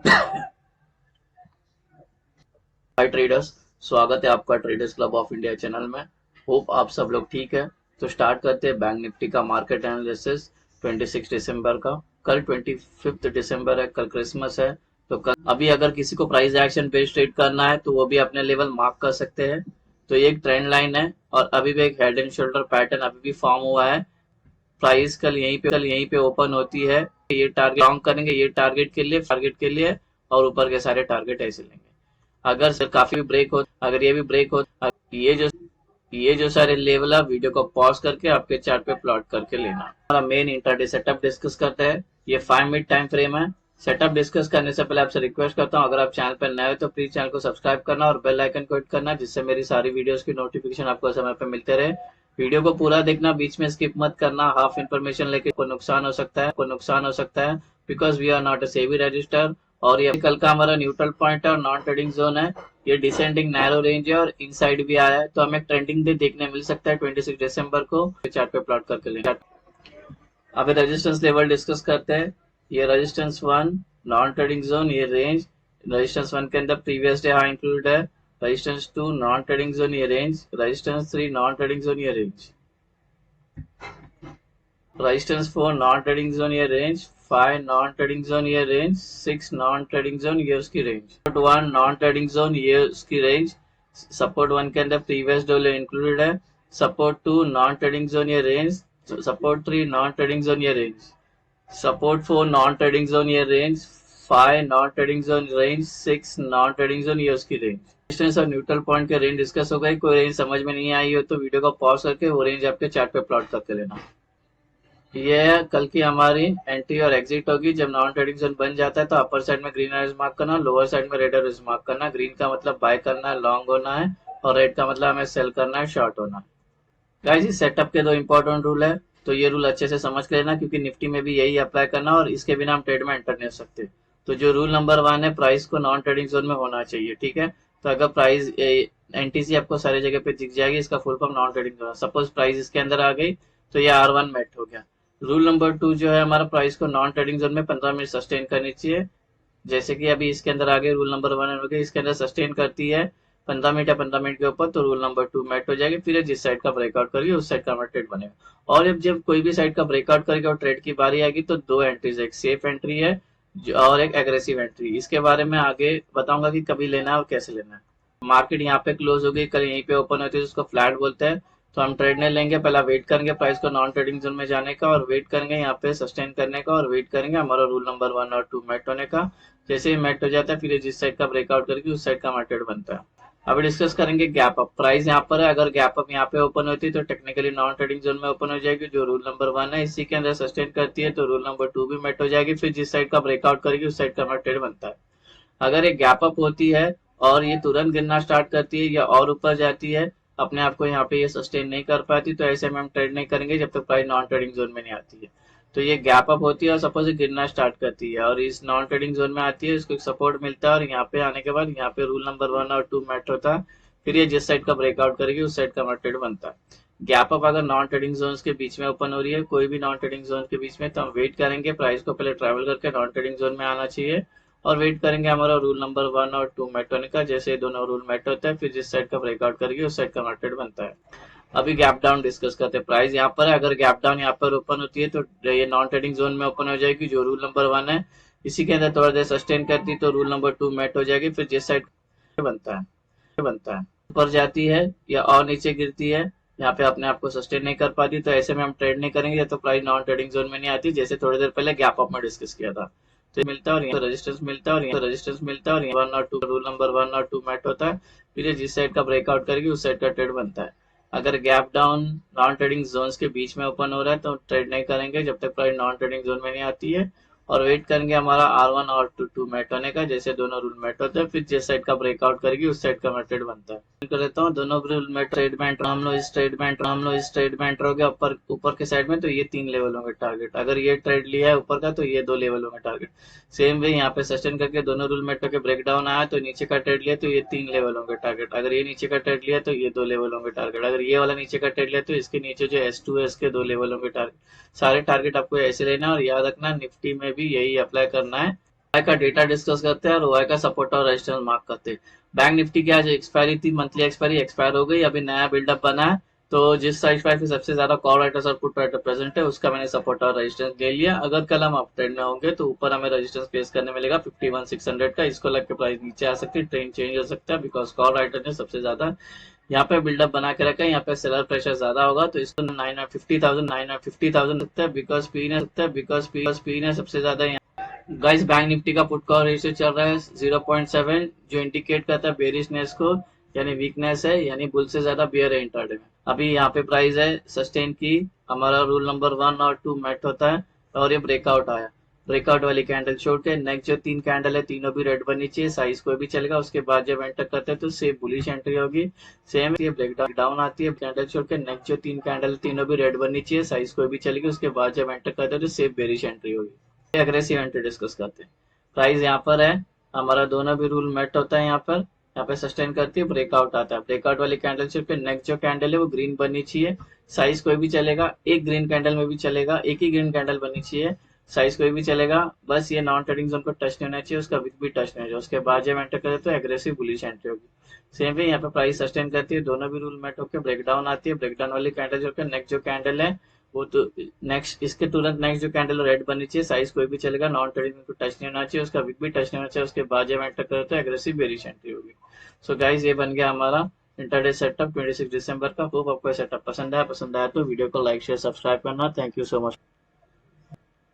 हाय traders. स्वागत है आपका traders club of India channel में। होप आप सब लोग ठीक है। तो स्टार्ट करते हैं बैंक निफ्टी का मार्केट एनालिसिस 26 दिसंबर का। कल 25 दिसंबर है, कल क्रिसमस है। तो कल अभी अगर किसी को प्राइस एक्शन बेस्ड ट्रेड करना है तो वो भी अपने लेवल मार्क कर सकते हैं। तो ये एक ट्रेंड लाइन है और अभी भी एक हेड एंड शोल्डर पैटर्न अभी भी फॉर्म हुआ है। प्राइस कल यहीं पे ओपन होती है। ये टारगेट लॉन्ग करेंगे, ये टारगेट के लिए और ऊपर के सारे टारगेट ऐसे लेंगे। अगर सर काफी ब्रेक हो, अगर ये भी ब्रेक हो, ये जो सारे लेवल आप वीडियो को पॉज करके आपके चार्ट पे प्लॉट करके लेना। हमारा मेन इंट्राडे सेटअप डिस्कस करते हैं। ये 5 मिनट टाइम फ्रेम है। सेटअप डिस्कस करने से पहले आपसे रिक्वेस्ट करता हूँ, अगर आप चैनल पर नए हो तो प्लीज चैनल को सब्सक्राइब करना और बेल आइकन को हिट करना, जिससे मेरी सारी वीडियोस की नोटिफिकेशन आपको समय पे मिलते रहे। वीडियो को पूरा देखना, बीच में स्किप मत करना। हाफ इन्फॉर्मेशन लेके को नुकसान हो सकता है because we are not a SEBI register. और ये कल का हमारा न्यूट्रल पॉइंट है और नॉन ट्रेडिंग जोन है। ये डिसेंडिंग नैरो रेंज है और इनसाइड भी आया है, तो हमें ट्रेंडिंग डे देखने मिल सकता है 26 दिसंबर को। चार्ट पे प्लॉट करके लेंगे। अभी रेजिस्टेंस लेवल डिस्कस करते हैं। ये रेजिस्टेंस 1 नॉन ट्रेडिंग जोन, ये रेंज। रेजिस्टेंस 1 के अंदर प्रीवियस डे हाई इंक्लूड है। रेजिस्टेंस 2 नॉन ट्रेडिंग जोन, ये range. Resistance 3 non trading zone, ये range. Resistance 4 non trading zone, ये रेंज। 5 नॉन ट्रेडिंग जोन, ये रेंज। 6 नॉन ट्रेडिंग जोन, ये उसकी range. Support 1 non trading zone, ये उसकी range. Support 1 के अंदर प्रीवियस डे इंक्लूडेड है। सपोर्ट 2 नॉन ट्रेडिंग जोन, ये range. Support 3 non trading zone, ये range. Support 4 non trading zone, ये range. 5 non trading zone, range. 6 non trading zone, ये उसकी रेंज। रेजिस्टेंस और न्यूट्रल पॉइंट के रेंज डिस्कस हो गई। कोई रेंज समझ में नहीं आई हो तो वीडियो को पॉज करके वो रेंज आपके चार्ट पे प्लॉट करके लेना। ये कल की हमारी एंट्री और एग्जिट होगी। जब नॉन ट्रेडिंग जोन बन जाता है तो अपर साइड में ग्रीन एरोज मार्क करना, लोअर साइड में रेड एरोज मार्क करना। ग्रीन का मतलब बाय करना है, लॉन्ग होना है, और रेड का मतलब हमें सेल करना है, शॉर्ट होना है। गाइस, इस सेटअप के दो इंपॉर्टेंट रूल है, तो ये रूल अच्छे से समझ कर लेना, क्योंकि निफ्टी में भी यही अप्लाई करना और इसके बिना हम ट्रेड में एंटर नहीं हो सकते। तो जो रूल नंबर 1 है, प्राइस को नॉन ट्रेडिंग जोन में होना चाहिए, ठीक है। तो अगर प्राइस एनटीसी आपको सारी जगह पे दिख जाएगी, इसका full form non trading zone. Suppose price इसके अंदर आ गई तो ये R1 मेट हो गया। रूल नंबर 2 जो है हमारा, प्राइस को नॉन ट्रेडिंग जोन में 15 मिनट सस्टेन करनी चाहिए। जैसे कि अभी इसके अंदर आगे रूल नंबर 1 हो गया, इसके अंदर सस्टेन करती है 15 मिनट या 15 मिनट के ऊपर, तो रूल नंबर 2 मेट हो जाएगी। फिर जिस साइड का ब्रेकआउट करेगी उस साइड का हमारा ट्रेड बनेगा। और जब कोई भी साइड का ब्रेकआउट करेगा और ट्रेड की बारी आएगी तो दो एंट्रीज, एक सेफ एंट्री है और एक एग्रेसिव एंट्री। इसके बारे में आगे बताऊंगा कि कभी लेना है और कैसे लेना है। मार्केट यहाँ पे क्लोज हो गई, कल यहीं पे ओपन होती है, उसको फ्लैट बोलते हैं। तो हम ट्रेड नहीं लेंगे, पहला वेट करेंगे प्राइस को नॉन ट्रेडिंग जोन में जाने का, और वेट करेंगे यहाँ पे सस्टेन करने का, और वेट करेंगे हमारा रूल नंबर 1 और 2 मेट होने का। जैसे ही मेट हो जाता है फिर जिस साइड का ब्रेकआउट करके उस साइड का मार्केट बनता है। अभी डिस्कस करेंगे गैप अप। प्राइस यहाँ पर है, अगर गैप अप यहाँ पे ओपन होती है तो टेक्निकली नॉन ट्रेडिंग जोन में ओपन हो जाएगी, जो रूल नंबर 1 है इसी के अंदर सस्टेन करती है, तो रूल नंबर 2 भी मेट हो जाएगी। फिर जिस साइड का ब्रेकआउट करेगी उस साइड का हमारा ट्रेड बनता है। अगर एक गैप अप होती है और ये तुरंत गिरना स्टार्ट करती है या और ऊपर जाती है, अपने आप को यहाँ पे ये सस्टेन नहीं कर पाती, तो ऐसे में हम ट्रेड नहीं करेंगे जब तक प्राइस नॉन ट्रेडिंग जोन में नहीं आती है। तो ये गैप अप होती है और सपोज ये गिरना स्टार्ट करती है और इस नॉन ट्रेडिंग जोन में आती है, इसको सपोर्ट मिलता है, और यहाँ पे आने के बाद यहाँ पे रूल नंबर 1 और 2 मैट होता है। फिर ये जिस साइड का ब्रेकआउट करेगी उस साइड का ट्रेड बनता है। गैप अप अगर नॉन ट्रेडिंग जोन के बीच में ओपन हो रही है, कोई भी नॉन ट्रेडिंग जोन के बीच में, तो हम वेट करेंगे, प्राइस को पहले ट्रेवल करके नॉन ट्रेडिंग जोन में आना चाहिए, और वेट करेंगे हमारा रूल नंबर 1 और 2 मेट होने का। जैसे दोनों रूल मेट होता है फिर जिस साइड का ब्रेकआउट करेगी उस साइड का मार्केट बनता है। अभी गैप डाउन डिस्कस करते हैं। प्राइस यहाँ पर है, अगर गैप डाउन यहाँ पर ओपन होती है तो ये नॉन ट्रेडिंग जोन में ओपन हो जाएगी, जो रूल नंबर 1 है इसी के अंदर थोड़ा देर सस्टेन करती है, तो रूल नंबर 2 मेट हो जाएगी। फिर जिस साइड बनता है ऊपर जाती है या और नीचे गिरती है, यहाँ पे अपने आप को सस्टेन नहीं कर पाती, तो ऐसे में हम ट्रेड नहीं करेंगे, तो प्राइस नॉन ट्रेडिंग जोन में नहीं आती, जैसे थोड़ी देर पहले गैप अप में डिस्कस किया था। तो ये मिलता है और यहाँ रेजिस्टेंस मिलता है, और यहाँ रेजिस्टेंस मिलता है, और यहाँ 1 और 2 रूल नंबर 1 और 2 मैट होता है। फिर ये जिस साइड का ब्रेकआउट करेगी उस साइड का ट्रेड बनता है। अगर gap down non trading zones के बीच में ओपन हो रहा है तो ट्रेड नहीं करेंगे जब तक प्राइस नॉन ट्रेडिंग जोन में नहीं आती है, और वेट करेंगे हमारा R1 और 2 मेट होने का। जैसे दोनों रूल मेट होते हैं फिर जिस साइड का ब्रेकआउट करेगी उस साइड का ट्रेड बनता है। कर देता हूँ दोनों रूल में ट्रेड में हम लोग इस ट्रेड में एंटर हो गया ऊपर ऊपर के साइड में, तो ये 3 लेवल होंगे टारगेट। अगर ये ट्रेड लिया है ऊपर का तो ये 2 लेवल होंगे टारगेट। सेम वे यहाँ पे सस्टेन करके दोनों रूल मेट होकर ब्रेक डाउन आया तो नीचे का ट्रेड लिया तो ये 3 लेवल होंगे टारगेट। अगर ये नीचे का ट्रेड लिया तो ये 2 लेवल होंगे टारगेट। अगर ये वाला नीचे का ट्रेड लिया तो इसके नीचे जो S2 है इसके 2 लेवल होंगे टारगेट। सारे टारगेट आपको ऐसे लेना है और याद रखना निफ्टी में भी यही अप्लाई करना है। का डेटा डिस्कस करते हैं और ओआई का सपोर्ट और रेजिस्टेंस मार्क करते हैं। बैंक निफ्टी की आज एक्सपायरी थी, मंथली एक्सपायरी एक्सपायर हो गई, अभी नया बिल्डअप बना है। तो जिस साइड प्राइस पे सबसे ज्यादा कॉल राइटर्स और पुट राइटर प्रेजेंट है उसका मैंने सपोर्ट और रेजिस्टेंस ले लिया। अगर कल हम अप ट्रेंड में होंगे तो ऊपर हमें रेजिस्टेंस फेस करने मिलेगा 51,600 का, इसको लग के प्राइस नीचे आ सकती है, ट्रेंड चेंज हो सकता है, बिकॉज कॉल राइटर ने सबसे ज्यादा यहाँ पे बिल्डअप बना के रखा है। यहाँ पे सेलर प्रेशर ज्यादा होगा तो इसको 950,000 लगता है, बिकॉज पी ने सबसे ज्यादा गाइस बैंक निफ्टी का पुट कॉल रेशियो चल रहा है 0.7, जो इंडिकेट करता है बेरिशनेस को, यानी वीकनेस है, यानी बुल से ज्यादा बियर है इंट्राडे में। अभी यहाँ पे प्राइस है सस्टेन की, हमारा रूल नंबर 1 और 2 मेट होता है और ये ब्रेकआउट आया। ब्रेकआउट वाली कैंडल छोड़ के नेक्स्ट जो 3 कैंडल है तीनों भी रेड बननी चाहिए, साइज कोई भी चलेगा। उसके बाद जब एंटर करते हैं तो सेम बुलिश एंट्री होगी, सेम ये ब्रेकडाउन आती है कैंडल छोड़ के, नेक्स्ट जो 3 कैंडल तीनों भी रेड बननी चाहिए, साइज कोई भी चलेगी। उसके बाद जब एंटर करते हैं तो सेम बेरिश एंट्री होगी। एग्रेसिव एंट्री डिस्कस करते हैं। प्राइस यहाँ पर है, हमारा दोनों भी रूल मेट होता है। यहाँ पे सस्टेन करती है, ब्रेकआउट आता है, ब्रेकआउट वाली कैंडल से फिर नेक्स्ट जो कैंडल है वो ग्रीन बननी चाहिए, साइज कोई भी चलेगा, एक ग्रीन कैंडल में भी चलेगा, एक ही ग्रीन कैंडल बननी चाहिए, साइज कोई भी चलेगा, बस ये नॉन ट्रेडिंग जोन को टच नहीं होना चाहिए, उसका विक भी टच नहीं होगा। उसके बाद जब एंटर करे तो एग्रेसिव बुलिश एंट्री होगी। सेम वे यहाँ पे प्राइस सस्टेन करती है, दोनों भी रूल मेट होकर ब्रेकडाउन आती है, ब्रेकडाउन वाली कैंडल जो नेक्स्ट जो कैंडल है वो तो नेक्स्ट इसके तुरंत नेक्स्ट जो कैंडल रेड बननी चाहिए, साइज कोई भी चलेगा, नॉन ट्रेडिंग को टच नहीं होना चाहिए, उसका विक भी टच नहीं होना चाहिए। उसके बाद जब एंटर करे तो एग्रेसिव बेरिश एंट्री होगी। सो गाइस ये बन गया हमारा इंटरडे सेटअप 26 दिसंबर का। होप आपको सेटअप पसंद आया तो वीडियो को लाइक शेयर सब्सक्राइब करना। Thank you so much.